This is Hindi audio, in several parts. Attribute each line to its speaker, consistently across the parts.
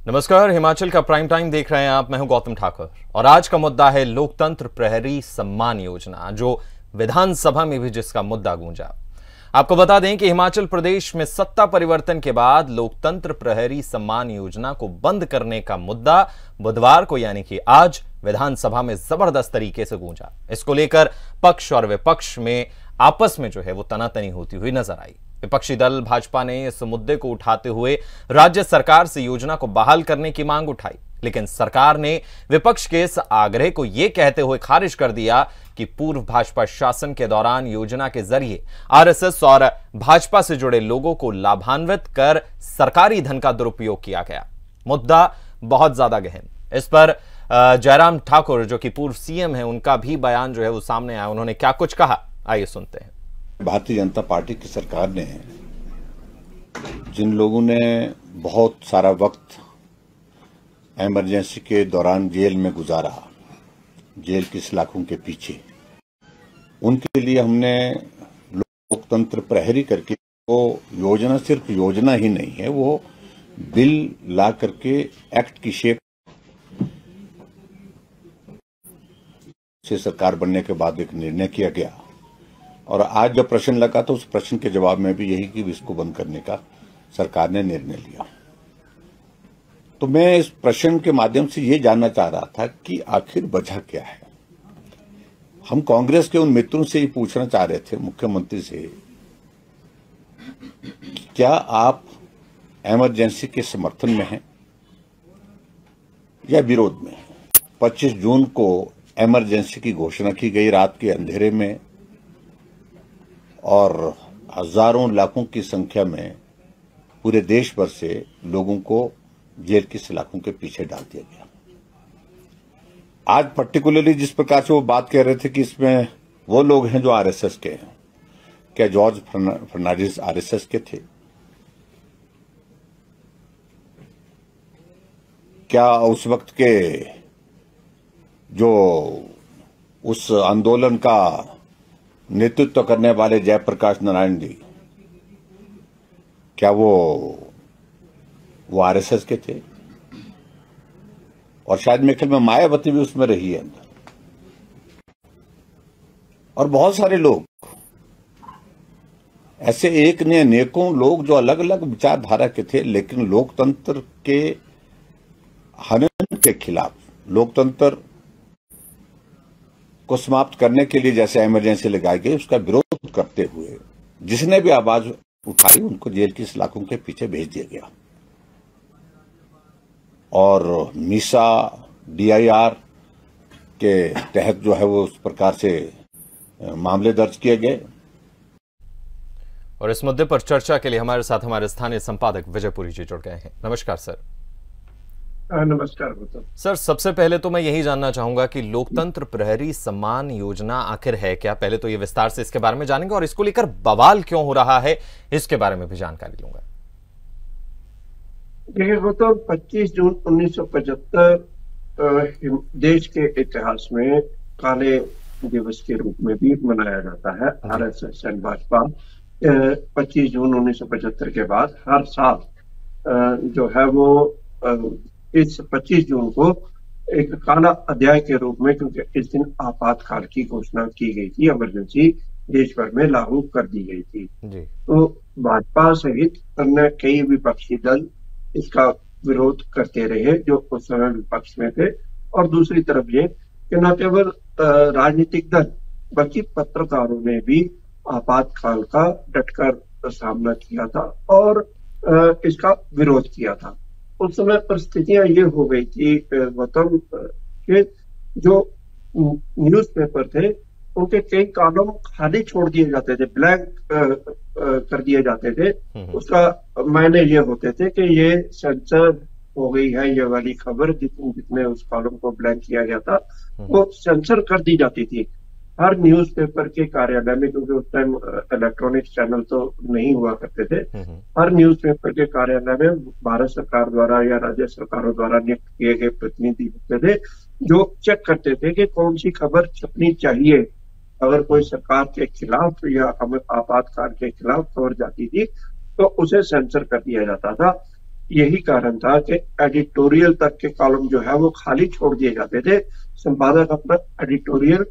Speaker 1: नमस्कार, हिमाचल का प्राइम टाइम देख रहे हैं आप। मैं हूं गौतम ठाकुर और आज का मुद्दा है लोकतंत्र प्रहरी सम्मान योजना, जो विधानसभा में भी जिसका मुद्दा गूंजा। आपको बता दें कि हिमाचल प्रदेश में सत्ता परिवर्तन के बाद लोकतंत्र प्रहरी सम्मान योजना को बंद करने का मुद्दा बुधवार को यानी कि आज विधानसभा में जबरदस्त तरीके से गूंजा। इसको लेकर पक्ष और विपक्ष में आपस में जो है वो तनातनी होती हुई नजर आई। विपक्षी दल भाजपा ने इस मुद्दे को उठाते हुए राज्य सरकार से योजना को बहाल करने की मांग उठाई, लेकिन सरकार ने विपक्ष के इस आग्रह को यह कहते हुए खारिज कर दिया कि पूर्व भाजपा शासन के दौरान योजना के जरिए आरएसएस और भाजपा से जुड़े लोगों को लाभान्वित कर सरकारी धन का दुरुपयोग किया गया। मुद्दा बहुत ज्यादा गहन। इस पर जयराम ठाकुर, जो कि पूर्व सीएम है, उनका भी बयान जो है वो सामने आया। उन्होंने क्या कुछ कहा, आइए सुनते हैं।
Speaker 2: भारतीय जनता पार्टी की सरकार ने, जिन लोगों ने बहुत सारा वक्त इमरजेंसी के दौरान जेल में गुजारा, जेल की सलाखों के पीछे, उनके लिए हमने लोकतंत्र प्रहरी करके, वो योजना सिर्फ योजना ही नहीं है, वो बिल ला करके एक्ट की शेप से सरकार बनने के बाद एक निर्णय किया गया। और आज जब प्रश्न लगा तो उस प्रश्न के जवाब में भी यही कि इसको बंद करने का सरकार ने निर्णय लिया। तो मैं इस प्रश्न के माध्यम से ये जानना चाह रहा था कि आखिर वजह क्या है। हम कांग्रेस के उन मित्रों से ये पूछना चाह रहे थे, मुख्यमंत्री से, कि क्या आप इमरजेंसी के समर्थन में हैं या विरोध में हैं। 25 जून को इमरजेंसी की घोषणा की गई रात के अंधेरे में, और हजारों लाखों की संख्या में पूरे देश भर से लोगों को जेल की सलाखों के पीछे डाल दिया गया। आज पर्टिकुलरली जिस प्रकार से वो बात कह रहे थे कि इसमें वो लोग हैं जो आरएसएस के हैं, क्या जॉर्ज फर्नांडिस आरएसएस के थे? क्या उस वक्त के जो उस आंदोलन का नेतृत्व करने वाले जयप्रकाश नारायण जी, क्या वो आरएसएस के थे? और शायद मेरे ख्याल में मायावती भी उसमें रही है अंदर, और बहुत सारे लोग ऐसे, एक ने अनेकों लोग जो अलग अलग विचारधारा के थे, लेकिन लोकतंत्र के हनन के खिलाफ, लोकतंत्र को समाप्त करने के लिए जैसे इमरजेंसी लगाई गई, उसका विरोध करते हुए जिसने भी आवाज उठाई उनको जेल की सलाखों के पीछे भेज दिया गया। और मीसा डीआईआर के तहत जो है वो उस प्रकार से मामले दर्ज किए गए।
Speaker 1: और इस मुद्दे पर चर्चा के लिए हमारे साथ हमारे स्थानीय संपादक विजयपुरी जी जुड़ गए हैं। नमस्कार सर।
Speaker 3: नमस्कार
Speaker 1: सर, सबसे पहले तो मैं यही जानना चाहूंगा कि लोकतंत्र प्रहरी सम्मान योजना आखिर है क्या। पहले तो ये विस्तार से इसके बारे में जानेंगे और इसको लेकर बवाल क्यों हो रहा है, इसके बारे में भी जानकारी लूंगा।
Speaker 3: देखिए, वो तो 25 जून 1975 देश के इतिहास में काले दिवस के रूप में भी मनाया जाता है। आरएसएस एंड भाजपा 25 जून 1975 के बाद हर साल जो है वो इस 25 जून को एक काला अध्याय के रूप में, क्योंकि इस दिन आपातकाल की घोषणा की गई थी, इमरजेंसी देश भर में लागू कर दी गई थी जी। तो भाजपा सहित अन्य कई विपक्षी दल इसका विरोध करते रहे जो उस समय विपक्ष में थे। और दूसरी तरफ ये कि न केवल राजनीतिक दल बल्कि पत्रकारों ने भी आपातकाल का डटकर सामना किया था और इसका विरोध किया था। उस समय परिस्थितियां ये हो गई थी गौतम के जो न्यूज़पेपर थे उनके कई कॉलम खाली छोड़ दिए जाते थे, ब्लैंक कर दिए जाते थे। उसका मायने ये होते थे कि ये सेंसर हो गई है, ये वाली खबर जितने उस कॉलम को ब्लैंक किया गया था वो सेंसर कर दी जाती थी हर न्यूज़पेपर के कार्यालय में, क्योंकि उस टाइम इलेक्ट्रॉनिक चैनल तो नहीं हुआ करते थे। हर न्यूज़पेपर के कार्यालय में भारत सरकार द्वारा या राज्य सरकारों द्वारा नियुक्त किए गए प्रतिनिधि होते थे जो चेक करते थे कि कौन सी खबर छपनी चाहिए। अगर कोई सरकार के खिलाफ या आपातकाल के खिलाफ खबर जाती थी तो उसे सेंसर कर दिया जाता था। यही कारण था कि एडिटोरियल तक के कॉलम जो है वो खाली छोड़ दिए जाते थे। संपादक अपना एडिटोरियल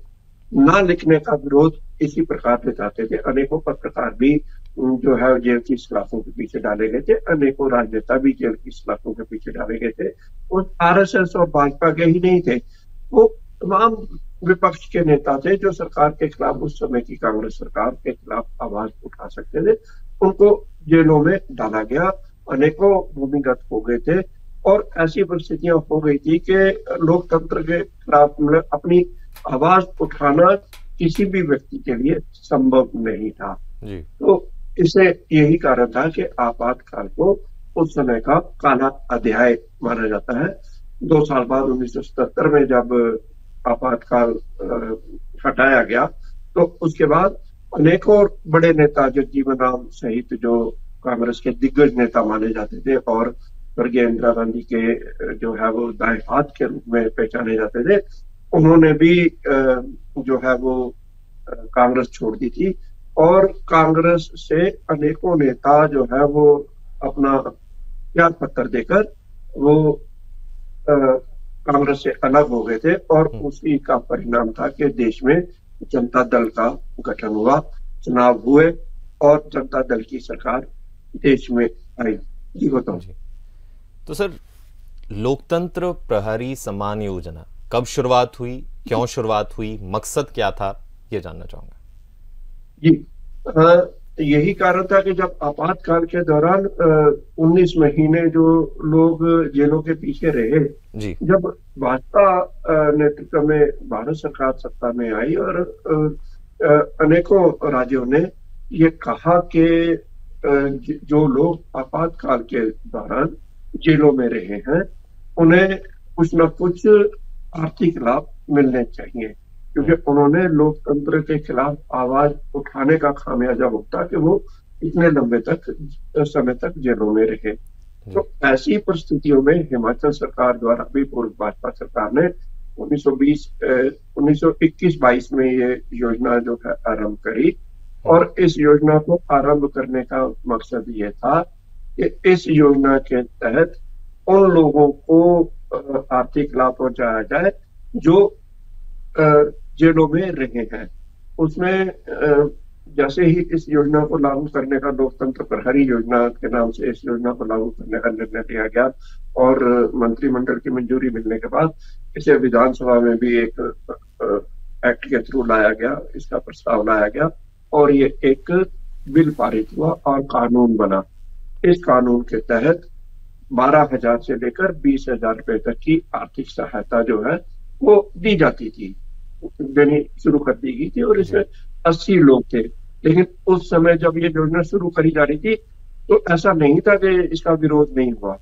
Speaker 3: ना लिखने का विरोध इसी प्रकार से चाहते थे। अनेकों पत्रकार भी जो है जेल की सलाखों के पीछे डाले गए थे, अनेकों राजनेता भी जेल की सलाखों के पीछे डाले गए थे। उस आरएसएस और भाजपा के ही नहीं थे, वो तमाम विपक्ष के नेता थे जो सरकार के खिलाफ, उस समय की कांग्रेस सरकार के खिलाफ आवाज उठा सकते थे। उनको जेलों में डाला गया, अनेकों भूमिगत हो गए थे और ऐसी परिस्थितियां हो गई थी कि लोकतंत्र के खिलाफ मतलब अपनी आवाज उठाना किसी भी व्यक्ति के लिए संभव नहीं था
Speaker 1: जी।
Speaker 3: तो इसे यही कारण था कि आपातकाल को उस समय का काला अध्याय माना जाता है। 2 साल बाद 1977 में जब आपातकाल हटाया गया तो उसके बाद अनेकों बड़े नेता जगजीवन राम सहित जो कांग्रेस के दिग्गज नेता माने जाते थे और स्वर्गीय इंदिरा गांधी के जो है वो दाएं हाथ के रूप में पहचाने जाते थे, उन्होंने भी जो है वो कांग्रेस छोड़ दी थी और कांग्रेस से अनेकों नेता जो है वो अपना त्याग पत्र देकर वो कांग्रेस से अलग हो गए थे और उसी का परिणाम था कि देश में जनता दल का गठन हुआ, चुनाव हुए और जनता दल की सरकार देश में आई। जी बताओ।
Speaker 1: तो सर, लोकतंत्र प्रहरी सम्मान योजना कब शुरुआत हुई, क्यों शुरुआत हुई, मकसद क्या था, ये जानना चाहूंगा।
Speaker 3: जी, यही कारण था कि जब आपातकाल के दौरान 19 महीने जो लोग जेलों के पीछे रहे
Speaker 1: जी।
Speaker 3: जब भाजपा नेतृत्व में भारत सरकार सत्ता में आई और अनेकों राज्यों ने ये कहा कि जो लोग आपातकाल के दौरान जेलों में रहे हैं उन्हें कुछ न कुछ आर्थिक लाभ मिलने चाहिए, क्योंकि उन्होंने लोकतंत्र के खिलाफ आवाज उठाने का खामियाजा भुगता कि वो इतने लंबे समय तक जेलों में रहे। तो ऐसी परिस्थितियों में हिमाचल सरकार द्वारा भी पूर्व भाजपा सरकार ने 1921-22 में ये योजना जो है आरंभ करी और इस योजना को आरंभ करने का मकसद ये था कि इस योजना के तहत उन लोगों को आर्थिक लाभ पहुंचाया जाए जो जेलों में रहे हैं। उसमें जैसे ही इस योजना को लागू करने का, लोकतंत्र प्रहरी योजना के नाम से इस योजना को लागू करने का निर्णय लिया गया और मंत्रिमंडल की मंजूरी मिलने के बाद इसे विधानसभा में भी एक एक्ट के थ्रू लाया गया, इसका प्रस्ताव लाया गया और ये एक बिल पारित हुआ और कानून बना। इस कानून के तहत 12,000 से लेकर 20,000 रुपए तक की आर्थिक सहायता जो है वो दी जाती थी, देनी शुरू कर दी गई थी और इसमें 80 लोग थे। लेकिन उस समय जब ये योजना शुरू करी जा रही थी तो ऐसा नहीं था कि इसका विरोध नहीं हुआ,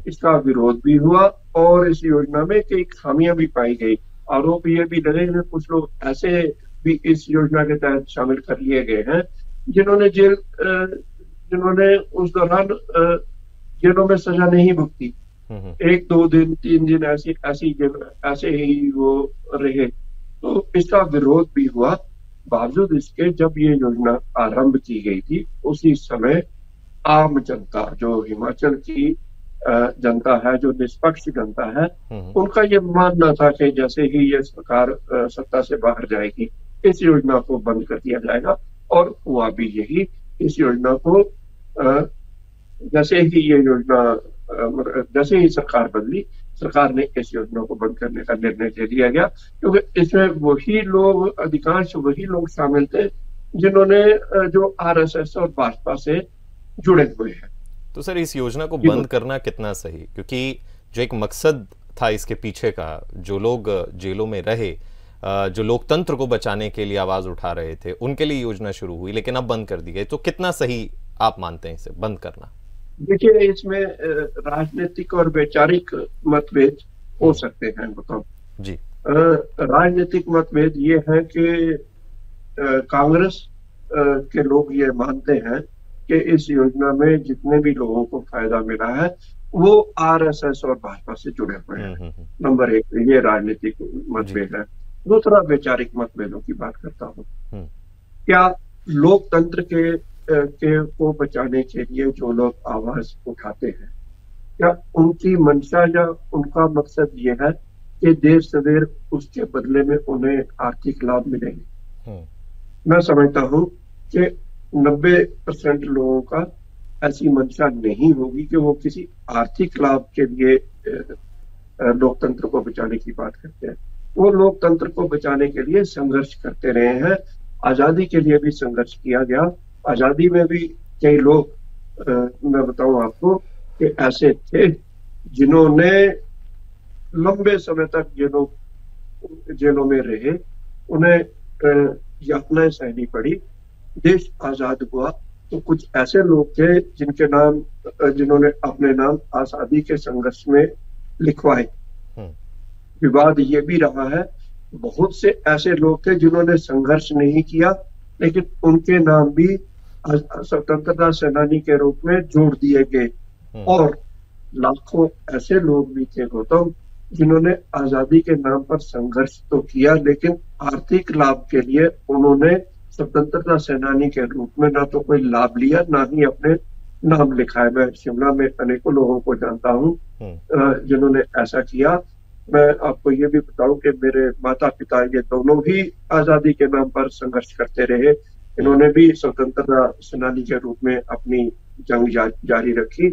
Speaker 3: इसका विरोध भी हुआ और इस योजना में कई खामियां भी पाई गई। आरोप ये भी लगे कि कुछ लोग ऐसे भी इस योजना के तहत शामिल कर लिए गए हैं जिन्होंने उस दौरान जेलों में सजा नहीं भुगती, 1, 2 दिन, 3 दिन ऐसे ही वो रहे। तो इसका विरोध भी हुआ। बावजूद इसके जब ये योजना आरंभ की गई थी उसी समय आम जनता, जो हिमाचल की जनता है, जो निष्पक्ष जनता है, उनका ये मानना था कि जैसे ही ये सरकार सत्ता से बाहर जाएगी इस योजना को बंद कर दिया जाएगा और हुआ भी यही। इस योजना को जैसे ही सरकार बदली, सरकार ने इस योजना को बंद करने का निर्णय ले लिया गया, क्योंकि इसमें अधिकांश वही लोग शामिल थे जिन्होंने जो आरएसएस और भाजपा से जुड़े हुए हैं।
Speaker 1: तो सर, इस योजना को बंद करना कितना सही, क्योंकि जो एक मकसद था इसके पीछे का, जो लोग जेलों में रहे, जो लोकतंत्र को बचाने के लिए आवाज उठा रहे थे, उनके लिए योजना शुरू हुई लेकिन अब बंद कर दी गई, तो कितना सही आप मानते हैं इसे बंद करना?
Speaker 3: देखिए, इसमें राजनीतिक और वैचारिक मतभेद हो सकते हैं। बताओ
Speaker 1: जी।
Speaker 3: राजनीतिक मतभेद ये है कि कांग्रेस के लोग ये मानते हैं कि इस योजना में जितने भी लोगों को फायदा मिला है वो आरएसएस और भाजपा से जुड़े हुए हैं। नंबर 1 ये राजनीतिक मतभेद है। दूसरा, वैचारिक मतभेदों की बात करता हूँ। क्या लोकतंत्र को बचाने के लिए जो लोग आवाज उठाते हैं क्या उनकी मंशा या उनका मकसद ये है कि देर सवेर उसके बदले में उन्हें आर्थिक लाभ मिलेंगे? मैं समझता हूं कि 90% लोगों का ऐसी मंशा नहीं होगी कि वो किसी आर्थिक लाभ के लिए लोकतंत्र को बचाने की बात करते हैं। वो लोकतंत्र को बचाने के लिए संघर्ष करते रहे हैं। आजादी के लिए भी संघर्ष किया गया। आजादी में भी कई लोग, मैं बताऊं आपको, कि ऐसे थे जिन्होंने लंबे समय तक जेलों में रहे, उन्हें यातनाएं सहनी पड़ी। देश आजाद हुआ तो कुछ ऐसे लोग थे जिन्होंने अपने नाम आजादी के संघर्ष में लिखवाए। विवाद ये भी रहा है, बहुत से ऐसे लोग थे जिन्होंने संघर्ष नहीं किया, लेकिन उनके नाम भी स्वतंत्रता सेनानी के रूप में जोड़ दिए गए। और लाखों ऐसे लोग भी थे गौतम, जिन्होंने आजादी के नाम पर संघर्ष तो किया, लेकिन आर्थिक लाभ के लिए उन्होंने स्वतंत्रता सेनानी के रूप में ना तो कोई लाभ लिया, ना ही अपने नाम लिखाए। मैं शिमला में अनेकों लोगों को जानता हूं जिन्होंने ऐसा किया। मैं आपको ये भी बताऊं कि मेरे माता पिता ये दोनों भी आजादी के नाम पर संघर्ष करते रहे। इन्होंने भी स्वतंत्रता सेनानी के रूप में अपनी जंग जारी रखी।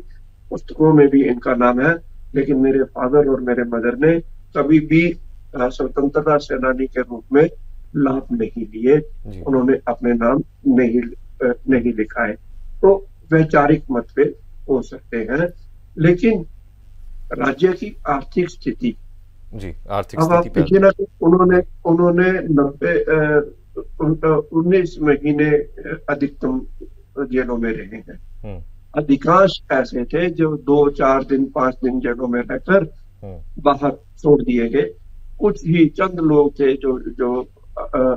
Speaker 3: पुस्तकों में भी इनका नाम है, लेकिन मेरे फादर और मेरे मदर ने कभी भी स्वतंत्रता सेनानी के रूप में लाभ नहीं लिए। उन्होंने अपने नाम नहीं लिखा है। तो वैचारिक मतभेद हो सकते हैं, लेकिन राज्य की आर्थिक स्थिति, अब आप देखिए ना कि उन्होंने 19 महीने अधिकतम जेलों में रहे हैं। अधिकांश ऐसे थे जो 2-4 दिन 5 दिन जेलों में रहकर बाहर छोड़ दिए गए। कुछ ही चंद लोग थे जो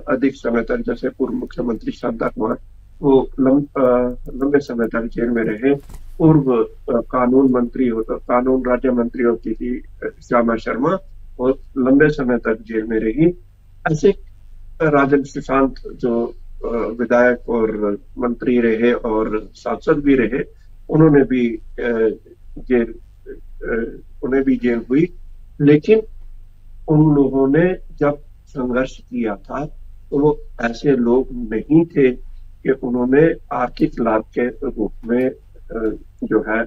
Speaker 3: अधिक समय तक, जैसे पूर्व मुख्यमंत्री शांता कुमार, वो लंबे समय तक जेल में रहे। पूर्व कानून राज्य मंत्री होती थी श्यामा शर्मा, और लंबे समय तक जेल में रही। ऐसे राजन सुशांत जो विधायक और मंत्री रहे और सांसद भी रहे, उन्हें भी जेल हुई। लेकिन उन लोगों ने जब संघर्ष किया था तो वो ऐसे लोग नहीं थे कि उन्होंने आर्थिक लाभ के रूप में जो है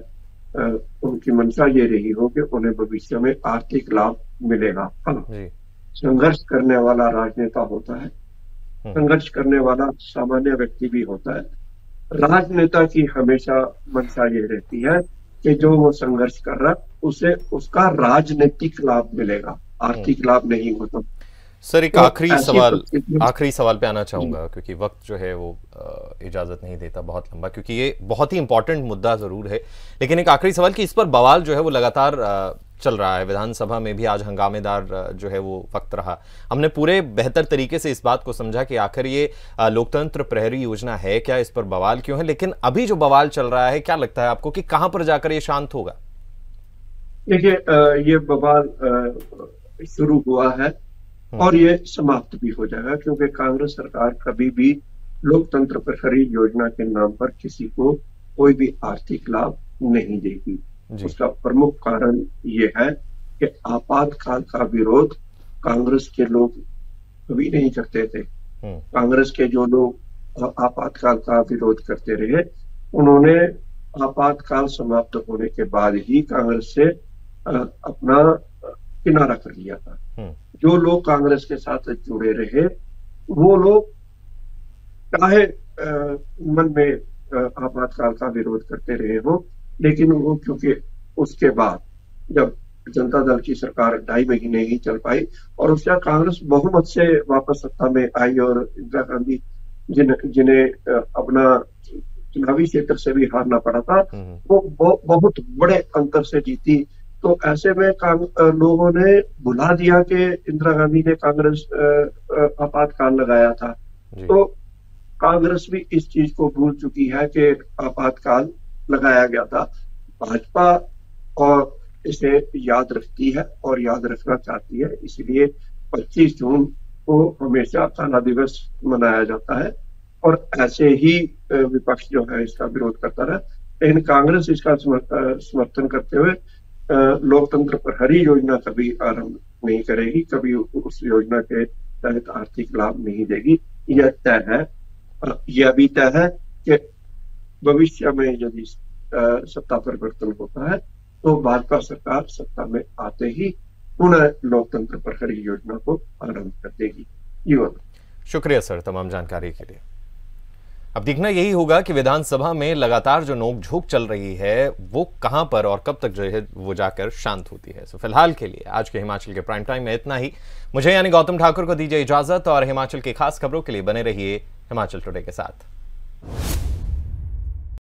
Speaker 3: उनकी मंशा ये रही हो कि उन्हें भविष्य में आर्थिक लाभ मिलेगा। संघर्ष करने वाला राजनेता होता है, संघर्ष करने वाला सामान्य व्यक्ति भी होता है। राजनेता की हमेशा मंशा ये रहती है कि जो वो संघर्ष कर रहा उसे उसका राजनीतिक लाभ मिलेगा, आर्थिक लाभ नहीं होता।
Speaker 1: सर, एक आखिरी सवाल पे आना चाहूंगा, क्योंकि वक्त जो है वो इजाजत नहीं देता बहुत लंबा, क्योंकि ये बहुत ही इंपॉर्टेंट मुद्दा जरूर है। लेकिन एक आखिरी सवाल कि इस पर बवाल जो है वो लगातार चल रहा है। विधानसभा में भी आज हंगामेदार जो है वो वक्त रहा। हमने पूरे बेहतर तरीके से इस बात को समझा कि आखिर ये लोकतंत्र प्रहरी योजना है क्या, इस पर बवाल क्यों है। लेकिन अभी जो बवाल चल रहा है, क्या लगता है आपको कि कहां पर जाकर ये शांत होगा?
Speaker 3: देखिए, ये बवाल शुरू हुआ है और ये समाप्त भी हो जाएगा, क्योंकि कांग्रेस सरकार कभी भी लोकतंत्र प्रहरी योजना के नाम पर किसी को कोई भी आर्थिक लाभ नहीं देगी। उसका प्रमुख कारण ये है कि आपातकाल का विरोध कांग्रेस के लोग कभी नहीं करते थे। कांग्रेस के जो लोग आपातकाल का विरोध करते रहे, उन्होंने आपातकाल समाप्त होने के बाद ही कांग्रेस से अपना किनारा कर लिया था। जो लोग कांग्रेस के साथ जुड़े रहे, वो लोग चाहे मन में आपातकाल का विरोध करते रहे हो, लेकिन वो क्योंकि उसके बाद जब जनता दल की सरकार 2.5 महीने ही चल पाई और उसके बाद कांग्रेस बहुमत से वापस सत्ता में आई और इंदिरा गांधी जिन्हें अपना चुनावी क्षेत्र से भी हारना पड़ा था, वो बहुत बड़े अंतर से जीती। तो ऐसे में लोगों ने बुला दिया कि इंदिरा गांधी ने कांग्रेस आपातकाल लगाया था। तो कांग्रेस भी इस चीज को भूल चुकी है कि आपातकाल लगाया गया था। भाजपा और इसे याद रखती है और याद रखना चाहती है, इसलिए 25 जून को हमेशा काला दिवस मनाया जाता है और ऐसे ही विपक्ष जो है इसका विरोध करता रहा। लेकिन कांग्रेस इसका समर्थन करते हुए लोकतंत्र प्रहरी योजना कभी आरंभ नहीं करेगी, कभी उस योजना के तहत आर्थिक लाभ नहीं देगी। यह तय है, यह भी तय है कि भविष्य में यदि सत्ता परिवर्तन होता है तो भाजपा सरकार सत्ता में आते ही पुनः लोकतंत्र प्रहरी योजना को आरंभ कर देगी।
Speaker 1: शुक्रिया सर तमाम जानकारी के लिए। अब देखना यही होगा कि विधानसभा में लगातार जो नोकझोंक चल रही है वो कहां पर और कब तक जो है वो जाकर शांत होती है। फिलहाल के लिए आज के हिमाचल के प्राइम टाइम में इतना ही। मुझे यानी गौतम ठाकुर को दीजिए इजाजत और हिमाचल की खास खबरों के लिए बने रहिए हिमाचल टुडे के साथ।